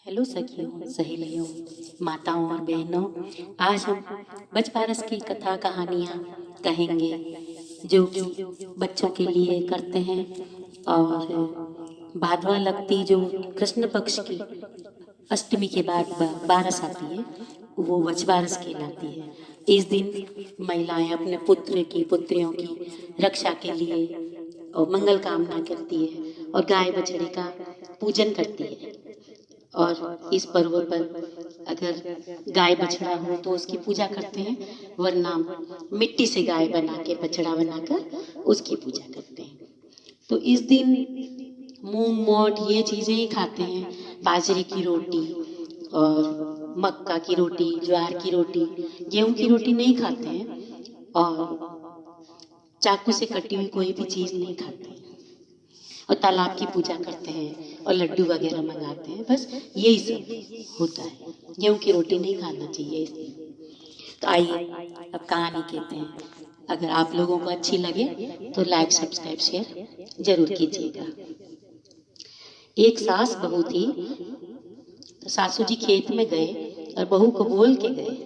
Hello सखियों, सहेलियों, माताओं और बहनों। आज हम बचपारस की कथा कहानियाँ कहेंगे जो कि बच्चों के लिए करते हैं। और भादवा लगती जो कृष्ण पक्ष की अष्टमी के बाद बारस आती है, वो बचबारस कहलाती है। इस दिन महिलाएं अपने पुत्र की पुत्रियों की रक्षा के लिए और मंगल कामना करती है और गाय बछड़े का पूजन करती है। और इस पर्व पर अगर गाय बछड़ा हो तो उसकी पूजा करते हैं, वरना मिट्टी से गाय बना के बछड़ा बनाकर उसकी पूजा करते हैं। तो इस दिन मूंग मोट ये चीज़ें ही खाते हैं। बाजरे की रोटी और मक्का की रोटी, ज्वार की रोटी, गेहूं की रोटी नहीं खाते हैं। और चाकू से कटी हुई कोई भी चीज़ नहीं खाते हैं। और तालाब की पूजा करते हैं और लड्डू वगैरह मंगाते हैं। बस यही सब होता है। गेहूं की रोटी नहीं खाना चाहिए इस दिन। तो आइए अब कहानी कहते हैं। अगर आप लोगों को अच्छी लगे तो लाइक सब्सक्राइब शेयर जरूर कीजिएगा। एक सास बहू थी। तो सासू जी खेत में गए और बहू को बोल के गए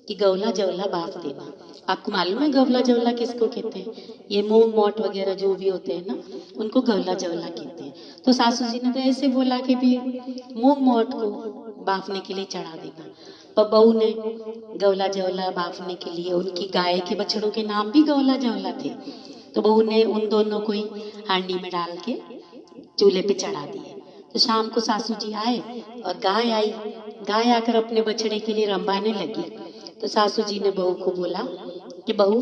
कि गौला जवला बाफ देना। आपको मालूम है गौला जवला किसको कहते हैं? ये मूंग मोट वगैरह जो भी होते हैं ना, उनको गौला जवला कहते हैं। तो सासू जी ने तो ऐसे बोला कि भी मूंग मोट को बाफने के लिए चढ़ा देगा। पर बहू ने गौला जवला बाफने के लिए, उनकी गाय के बछड़ों के नाम भी गौला जवला थे, तो बहू ने उन दोनों को ही हांडी में डाल के चूल्हे पे चढ़ा दिए। तो शाम को सासू जी आए और गाय आई। गाय आकर अपने बछड़े के लिए रंभाने लगी। तो सासू जी ने बहू को बोला कि बहू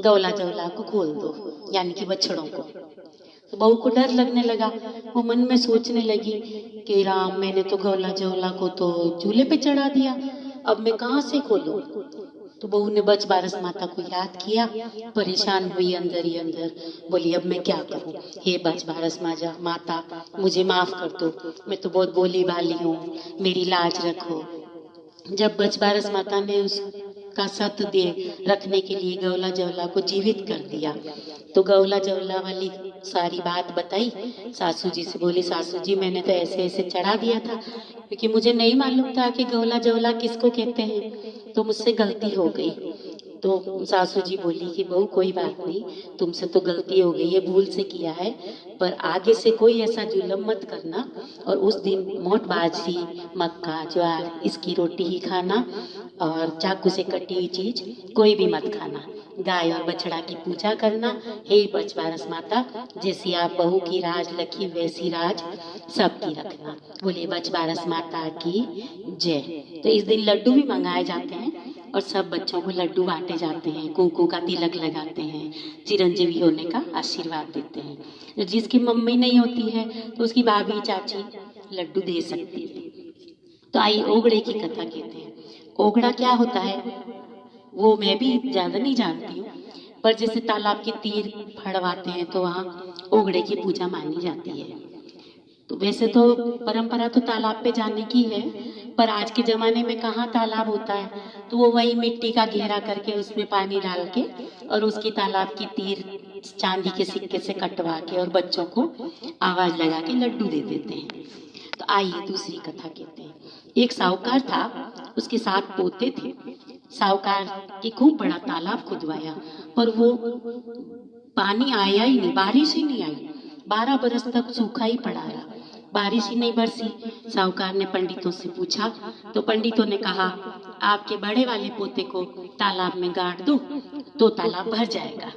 गौला जवला को खोल दो, यानी कि बछड़ों को। तो बहू को डर लगने लगा। वो मन में सोचने लगी कि राम, मैंने तो गौला जवला को तो चूल्हे पे चढ़ा दिया, अब मैं कहाँ से खोलूं? तो बहू ने बच बारस माता को याद किया, परेशान हुई अंदर ही अंदर। बोली अब मैं क्या करूं? हे बच बारस माता, मुझे माफ कर दो, मैं तो बहुत बोली भाली हूँ, मेरी लाज रखो। जब बचबारस माता ने उसका सत दे रखने के लिए गौला जवला को जीवित कर दिया, तो गौला जवला वाली सारी बात बताई सासू जी से। बोली सासू जी, मैंने तो ऐसे ऐसे चढ़ा दिया था, क्योंकि मुझे नहीं मालूम था कि गौला जवला किसको कहते हैं, तो मुझसे गलती हो गई। तो सासू जी बोली कि बहू कोई बात नहीं, तुमसे तो गलती हो गई, ये भूल से किया है, पर आगे से कोई ऐसा जुल्म मत करना। और उस दिन मोट बाजरी, मक्का, ज्वार इसकी रोटी ही खाना और चाकू से कटी हुई चीज कोई भी मत खाना। गाय और बछड़ा की पूजा करना। हे बचबारस माता, जैसी आप बहू की राज लखी वैसी राज सबकी रखना। बोले बचबारस माता की जय। तो इस दिन लड्डू भी मंगाए जाते हैं और सब बच्चों को लड्डू बांटे जाते हैं, कुंकू का तिलक लगाते हैं, चिरंजीवी होने का आशीर्वाद देते हैं। जिसकी मम्मी नहीं होती है तो उसकी भाभी चाची लड्डू दे सकती है। तो आइए ओगड़े की कथा कहते हैं। ओगड़ा क्या होता है वो मैं भी ज्यादा नहीं जानती हूँ, पर जैसे तालाब के तीर फड़वाते हैं तो वहाँ ओगड़े की पूजा मानी जाती है। तो वैसे तो परंपरा तो तालाब पे जाने की है, पर आज के जमाने में कहाँ तालाब होता है, तो वो वही मिट्टी का घेरा करके उसमें पानी डाल के और उसकी तालाब की तीर चांदी के सिक्के से कटवा के और बच्चों को आवाज लगा के लड्डू दे देते हैं। तो आइए दूसरी कथा कहते हैं। एक साहूकार था, उसके 7 पोते थे। साहूकार के खूब बड़ा तालाब खुदवाया, पर वो पानी आया ही नहीं, बारिश ही नहीं आई। 12 बरस तक सूखा ही पड़ा रहा, बारिश ही नहीं बरसी। साहूकार ने पंडितों से पूछा, तो पंडितों ने कहा आपके बड़े वाले पोते को तालाब में गाड़ दो तो तालाब भर जाएगा।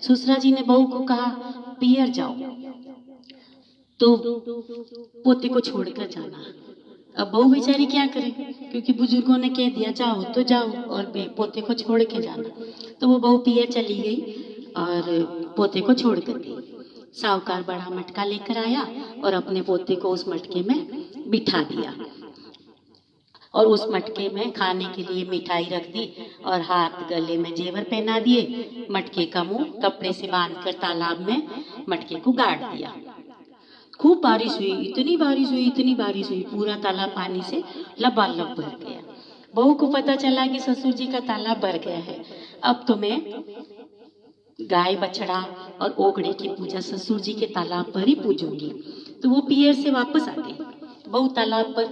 सुसरा जी ने बहू को कहा पियर जाओ, तो पोते को छोड़कर जाना। अब बहू बेचारी क्या करे, क्योंकि बुजुर्गों ने कह दिया जाओ तो जाओ और पोते को छोड़ के जाना। तो वो बहू पियर चली गई और पोते को छोड़ कर गई। साहूकार बड़ा मटका लेकर आया और अपने पोते को उस मटके में बिठा दिया और उस मटके में खाने के लिए मिठाई रख दी और हाथ गले में जेवर पहना दिए। मटके का मुंह कपड़े से बांधकर तालाब में मटके को गाड़ दिया। खूब बारिश हुई, इतनी बारिश हुई, इतनी बारिश हुई, पूरा तालाब पानी से लबालब भर गया। बहू को पता चला कि ससुर जी का तालाब भर गया है, अब तो मैं गाय बछड़ा और ओगड़े की पूजा ससुर जी के तालाब पर ही पूजूंगी। तो वो पियर से वापस आ गई। बहू तालाब पर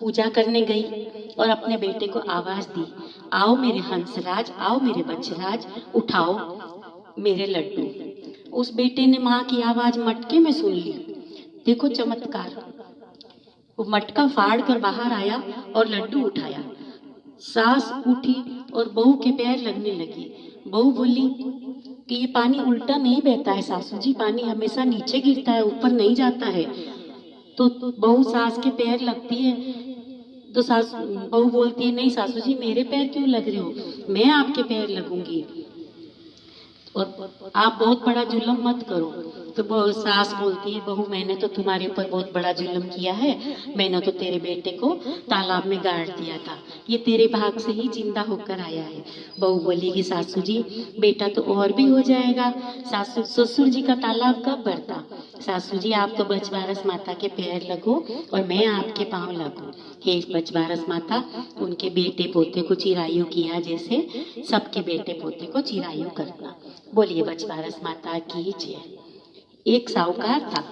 पूजा करने गई और अपने बेटे को आवाज दी, आओ मेरे हंसराज, आओ मेरे बछराज, उठाओ मेरे लड्डू। उस बेटे ने माँ की आवाज मटके में सुन ली। देखो चमत्कार, वो मटका फाड़ कर बाहर आया और लड्डू उठाया। सास उठी और बहू के पैर लगने लगी। बहू बोली कि ये पानी उल्टा नहीं बहता है सासू जी, पानी हमेशा नीचे गिरता है, ऊपर नहीं जाता है। तो बहू सास के पैर लगती है तो सास बहू बोलती है, नहीं सासू जी मेरे पैर क्यों लग रहे हो, मैं आपके पैर लगूंगी और आप बहुत बड़ा जुल्म मत करो। तो सास बोलती है, बहू मैंने तो तुम्हारे ऊपर बहुत बड़ा जुल्म किया है, मैंने तो तेरे बेटे को तालाब में गाड़ दिया था, ये तेरे भाग से ही जिंदा होकर आया है। बहू बोलेगी, सासू जी बेटा तो और भी हो जाएगा, सासू ससुर जी का तालाब कब भरता। सासू जी आप तो बचबारस माता के पैर लगो और मैं आपके पांव लगूं। हे बचबारस माता, उनके बेटे पोते को चिरायु किया जैसे सबके बेटे पोते को चिरायु करना। बोलिए बचबारस माता की जय। एक साहूकार था,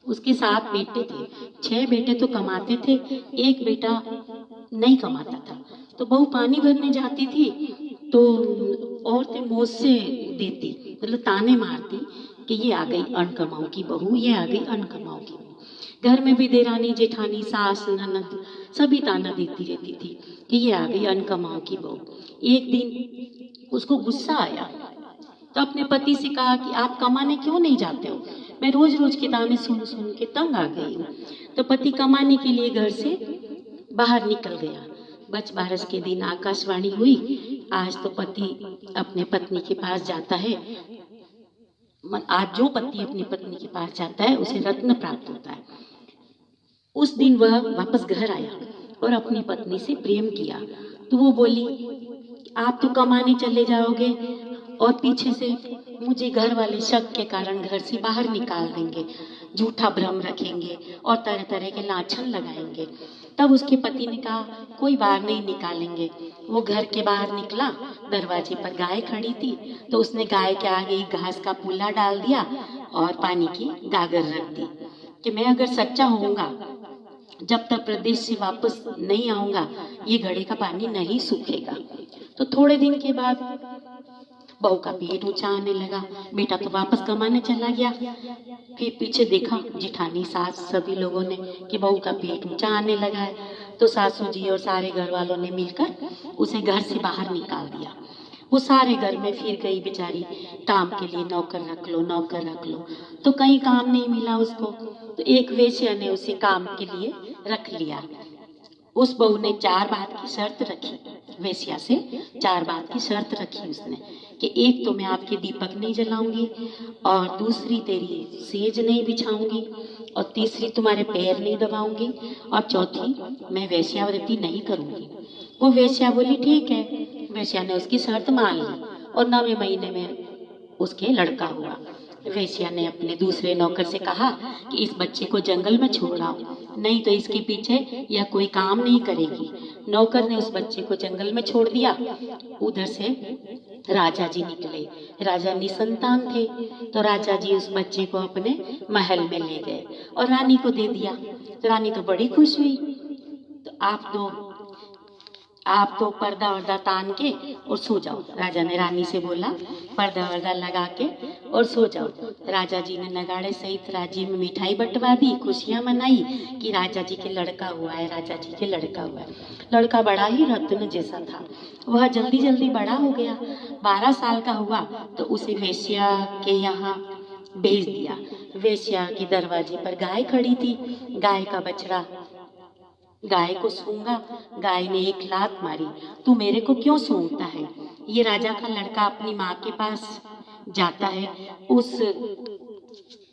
उसके 7 बेटे थे। 6 बेटे तो कमाते थे, एक बेटा नहीं कमाता था। तो बहू पानी भरने जाती थी तो औरतें मोज से देती, मतलब ताने मारती कि ये आ गई अनकमाऊ की बहू, ये आ गई अनकमाऊ की बहू। घर में भी देरानी जेठानी सास ननद सभी ताना देती रहती थी कि ये आ गई अनकमाऊ की बहू। एक दिन उसको गुस्सा आया तो अपने पति से कहा कि आप कमाने क्यों नहीं जाते हो, मैं रोज रोज के ताने सुन सुन के तंग आ गई हूँ। तो पति कमाने के लिए घर से बाहर निकल गया। बचबारस के दिन आकाशवाणी हुई, आज तो पति अपने पत्नी के पास जाता है, आज जो पति अपनी पत्नी के पास जाता है उसे रत्न प्राप्त होता है। उस दिन वह वापस घर आया और अपनी पत्नी से प्रेम किया। तो वो बोली, आप तो कमाने चले जाओगे और पीछे से मुझे घर वाले शक के कारण घर से बाहर निकाल देंगे, झूठा भ्रम रखेंगे और तरह तरह के लाछन लगाएंगे। तब उसके पति ने कहा, कोई बाहर नहीं निकालेंगे। वो घर के बाहर निकला, दरवाजे पर गाय खड़ी थी तो उसने गाय के आगे घास का पुल्ला डाल दिया और पानी की गागर रख दी कि मैं अगर सच्चा होऊंगा, जब तक प्रदेश से वापस नहीं आऊंगा ये घड़े का पानी नहीं सूखेगा। तो थोड़े दिन के बाद बहू का पेट ऊंचा आने लगा, बेटा तो वापस कमाने चला गया। फिर पीछे देखा जिठानी सास सभी लोगों ने कि बहू का पेट ऊंचा आने लगा है। तो सासू जी और सारे घर वालों ने मिलकर उसे घर से बाहर निकाल दिया। वो सारे घर में फिर गई बेचारी, काम के लिए नौकर रख लो नौकर रख लो, तो कहीं काम नहीं मिला उसको। तो एक वेश्या ने उसे काम के लिए रख लिया। उस बहू ने 4 बात की शर्त रखी, वेश्या से 4 बात की शर्त रखी उसने कि एक तो मैं आपके दीपक नहीं जलाऊंगी, और दूसरी तेरी सेज नहीं बिछाऊंगी, और तीसरी तुम्हारे पैर नहीं दबाऊंगी, और चौथी मैं वेश्यावृत्ति नहीं करूंगी। वो वेश्या बोली ठीक है। वेश्या ने उसकी शर्त मान ली और 9वें महीने में उसके लड़का हुआ। वेश्या ने अपने दूसरे नौकर से कहा कि इस बच्चे को जंगल में छोड़ आओ, नहीं तो इसके पीछे यह कोई काम नहीं करेगी। नौकर ने उस बच्चे को जंगल में छोड़ दिया। उधर से राजा जी निकले। राजा निसंतान थे तो राजा जी उस बच्चे को अपने महल में ले गए और रानी को दे दिया। तो रानी तो बड़ी खुश हुई। तो आप तो पर्दा वर्दा तान के और सो जाओ। राजा ने रानी से बोला पर्दा वर्दा लगा के और सो जाओ। राजा जी ने नगाड़े सहित राज्य में मिठाई बंटवा दी, खुशियां मनाई कि राजा जी के लड़का हुआ है, राजा जी के लड़का हुआ है। लड़का बड़ा ही रत्न जैसा था। वह जल्दी जल्दी बड़ा हो गया। 12 साल का हुआ तो उसे वेश्या के यहाँ भेज दिया। वेश्या के दरवाजे पर गाय खड़ी थी। गाय का बछड़ा गाय को सूंघा। गाय ने एक लात मारी, तू मेरे को क्यों सूंघता है। ये राजा का लड़का अपनी माँ के पास जाता है। उस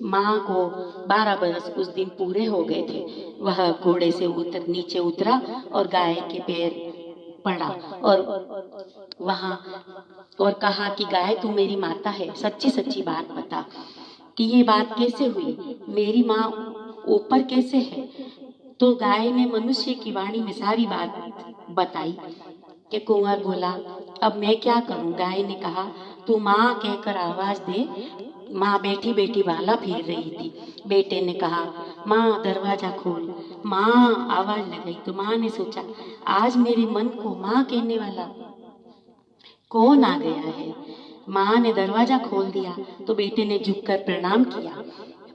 माँ को 12 बरस उस दिन पूरे हो गए थे। वह घोड़े से नीचे उतरा और गाय के पैर पड़ा और वहाँ और कहा कि गाय तू मेरी माता है, सच्ची सच्ची बात बता कि ये बात कैसे हुई, मेरी माँ ऊपर कैसे है। तो गाय ने मनुष्य की वाणी में सारी बात बताई कि कुंवर बोला अब मैं क्या करूं। गाय ने कहा तू माँ कहकर आवाज दे, माँ बेटी बेटी वाला फेर रही थी। बेटे ने कहा, माँ दरवाजा खोल। माँ आवाज लगाई तो माँ ने सोचा, आज मेरे मन को माँ कहने वाला कौन आ गया है। माँ ने दरवाजा खोल दिया तो बेटे ने झुककर प्रणाम किया।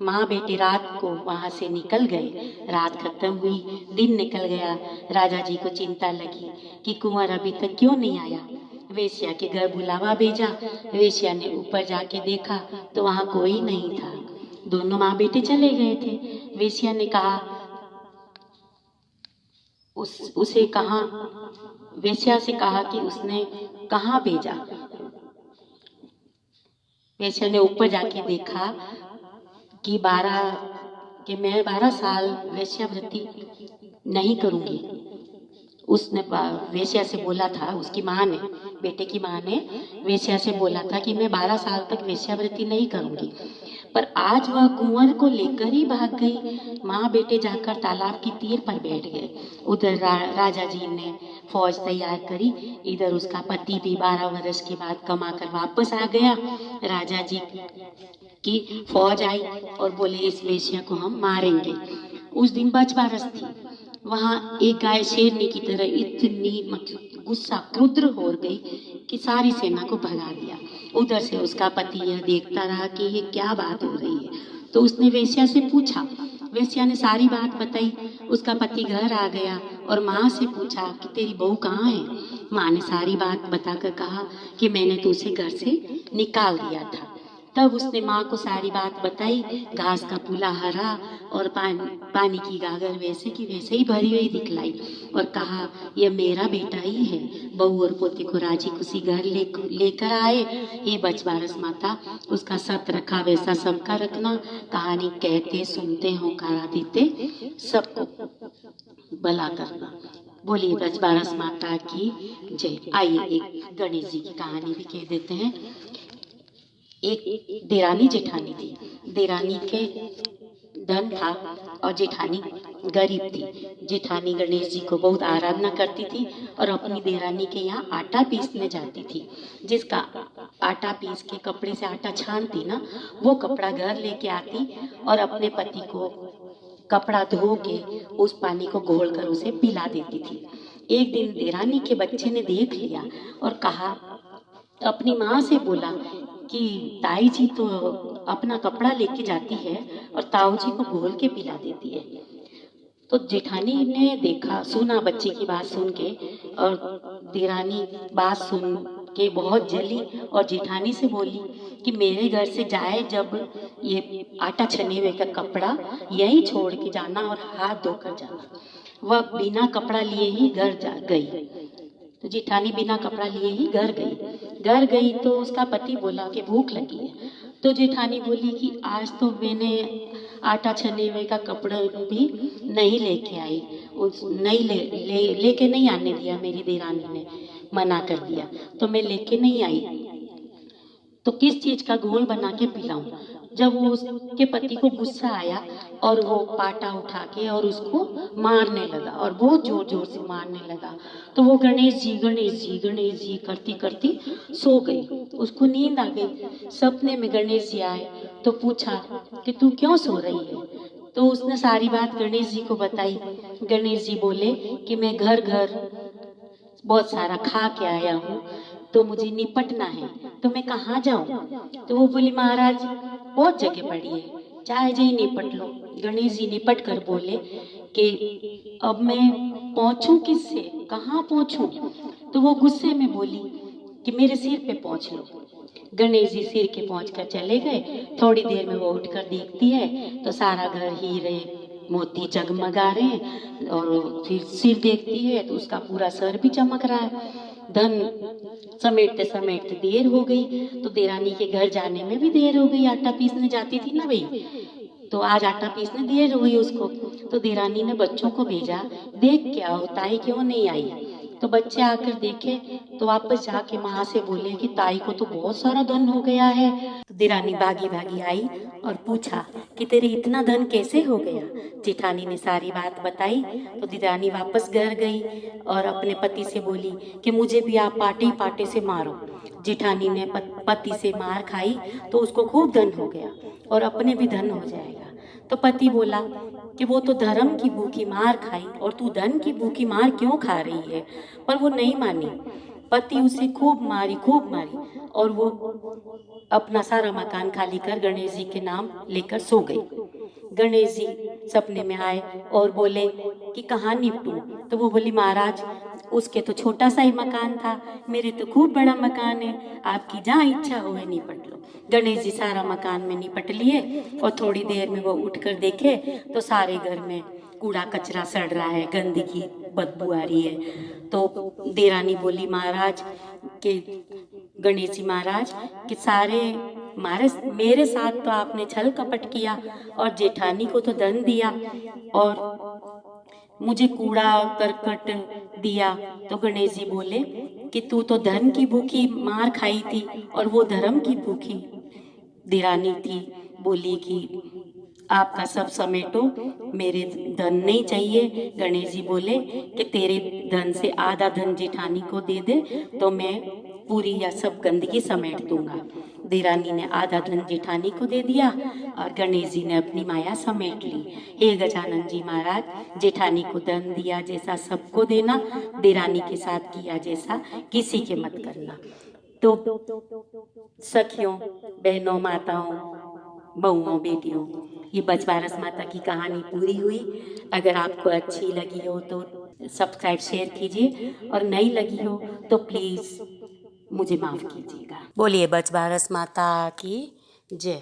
माँ बेटे रात को वहां से निकल गए। रात खत्म हुई, दिन निकल गया। राजा जी को चिंता लगी कि कुंवर अभी तक क्यों नहीं आया। वेश्या के घर बुलावा भेजा। वेश्या ने ऊपर जाके देखा तो वहां कोई नहीं था। दोनों माँ बेटे चले गए थे। वेश्या ने कहा, उसे कहा, वेश्या से कहा कि उसने कहाँ भेजा। वेश्या ने ऊपर जाके देखा कि मैं 12 साल वेश्यावृत्ति नहीं करूंगी। उसने वेश्या से बोला था, उसकी माँ ने, बेटे की माँ ने वेश्या से बोला था कि मैं 12 साल तक वेश्यावृत्ति नहीं करूंगी। पर आज वह कुंवर को लेकर ही भाग गई। माँ बेटे जाकर तालाब की तीर पर बैठ गए। उधर राजा जी ने फौज तैयार करी। इधर उसका पति भी 12 वर्ष के बाद कमा कर वापस आ गया। राजा जी की फौज आई और बोले, इस वेश्या को हम मारेंगे। उस दिन बछबारस थी। वहां एक गाय शेरनी की तरह इतनी मतलब गुस्सा क्रुद्र हो गई कि सारी सेना को भगा दिया। उधर से उसका पति यह देखता रहा कि ये क्या बात हो रही है। तो उसने वेश्या से पूछा। वेश्या ने सारी बात बताई। उसका पति घर आ गया और माँ से पूछा कि तेरी बहू कहाँ है। माँ ने सारी बात बताकर कहा कि मैंने तो उसे घर से निकाल दिया था। तब उसने माँ को सारी बात बताई। घास का पुला हरा और पानी की गागर वैसे की वैसे ही भरी हुई दिखलाई और कहा, यह मेरा बेटा ही है। बहू और पोते को राजी खुशी घर लेकर आए। ये बछबारस माता, उसका सत रखा वैसा सबका रखना। कहानी कहते सुनते होकारा देते सबको भला करना। बोलिए बछबारस माता की जय। आइए एक गणेश जी की कहानी भी कह देते हैं। एक देरानी जेठानी थी। देरानी के धन था और जेठानी गरीब थी। जेठानी गणेश जी को बहुत आराधना करती थी और अपनी देरानी के यहाँ आटा पीसने जाती थी। जिसका आटा पीस के कपड़े से आटा छानती ना, वो कपड़ा घर लेके आती और अपने पति को कपड़ा धो के उस पानी को घोलकर उसे पिला देती थी। एक दिन देरानी के बच्चे ने देख लिया और कहा, अपनी माँ से बोला कि ताई जी तो अपना कपड़ा लेके जाती है और ताऊ जी को घोल के पिला देती है। तो जेठानी ने देखा, सुना बच्चे की बात सुन के, और देरानी बात सुन के बहुत जली और जेठानी से बोली कि मेरे घर से जाए जब ये आटा छने हुए का कपड़ा यहीं छोड़ के जाना और हाथ धोकर जाना। वह बिना कपड़ा लिए ही घर गई। तो जेठानी बिना कपड़ा लिए ही घर गई तो उसका पति बोला कि भूख लगी है। तो जेठानी बोली कि आज तो मैंने आटा छने हुए का कपड़ा भी नहीं लेके आई, लेके नहीं आने दिया। मेरी देरानी ने मना कर दिया तो मैं लेके नहीं आई, तो किस चीज का घोल बना के पिलाऊं। जब वो उसके पति को गुस्सा आया और वो पाटा उठा के और उसको मारने लगा और बहुत जोर जोर से मारने लगा। तो वो गणेश जी गणेश जी गणेश जी करती करती सो गई। उसको नींद आ गई। सपने में गणेश जी आए तो पूछा कि तू क्यों सो रही है। तो उसने सारी बात गणेश जी को बताई। गणेश जी बोले कि मैं घर घर बहुत सारा खा के आया हूँ तो मुझे निपटना है, तो मैं कहाँ जाऊँ। तो वो बोली, महाराज बहुत जगह पड़ी है, चाहे जाए निपट लो। गणेश जी निपट कर बोले कि अब मैं पहुँचूं किससे, कहाँ पहुँचूं। तो वो गुस्से में बोली कि मेरे सिर पे पहुँच लो। गणेश जी सिर के पहुँच कर चले गए। थोड़ी देर में वो उठकर देखती है तो सारा घर हीरे मोती जगमगा रहे हैं और फिर सिर देखती है तो उसका पूरा सर भी चमक रहा है। धन समेटते समेटते देर हो गई तो देरानी के घर जाने में भी देर हो गई। आटा पीसने जाती थी ना भाई, तो आज आटा पीसने देर हुई उसको। तो देरानी ने बच्चों को भेजा, देख क्या होता है क्यों नहीं आई। तो तो बच्चे आकर देखे तो वापस जाके माँ से बोले कि ताई को तो बहुत सारा धन हो गया है। तो देरानी भागी भागी आई और पूछा कि तेरे इतना धन कैसे हो गया। जेठानी ने सारी बात बताई तो देरानी वापस घर गई और अपने पति से बोली कि मुझे भी आप पाटे पाटे से मारो। जेठानी ने पति से मार खाई तो उसको खूब धन हो गया और अपने भी धन हो जाएगा। तो पति बोला कि वो तो धर्म की भूखी मार खाई और तू धन की भूखी मार क्यों खा रही है। पर वो नहीं मानी। पति उसे खूब मारी और वो अपना सारा मकान खाली कर गणेश जी के नाम लेकर सो गई। गणेश जी सपने में आए और बोले कि कहाँ निपटूं। तो वो बोली महाराज उसके तो छोटा सा ही मकान था, मेरे तो खूब बड़ा मकान है, आपकी जहाँ इच्छा हो निपट लो। गणेश जी सारा मकान में निपट लिए और थोड़ी देर में वो उठकर देखे तो सारे घर में कूड़ा कचरा सड़ रहा है, गंदगी बदबू आ रही है। तो देरानी बोली महाराज के गणेश जी महाराज कि सारे मेरे साथ तो आपने छल कपट किया और जेठानी को तो धन दिया और मुझे कूड़ा करकट दिया। तो गणेश जी बोले कि तू तो धन की भूखी मार खाई थी और वो धर्म की भूखी देरानी थी। बोली कि आपका सब समेटो, मेरे धन नहीं चाहिए। गणेश जी बोले कि तेरे धन से आधा धन जेठानी को दे दे तो मैं पूरी या सब गंदगी समेट दूंगा। देरानी ने आधा धन जेठानी को दे दिया और गणेश जी ने अपनी माया समेट ली। हे गजानन जी महाराज, जेठानी को धन दिया जैसा सबको देना, देरानी के साथ किया जैसा किसी के मत करना। तो सखियों, बहनों, माताओं, बहुओं, बेटियों, ये बजबारस माता की कहानी पूरी हुई। अगर आपको अच्छी लगी हो तो सब्सक्राइब शेयर कीजिए और नहीं लगी हो तो प्लीज़ मुझे माफ़ कीजिएगा। बोलिए बजबारस माता की जय।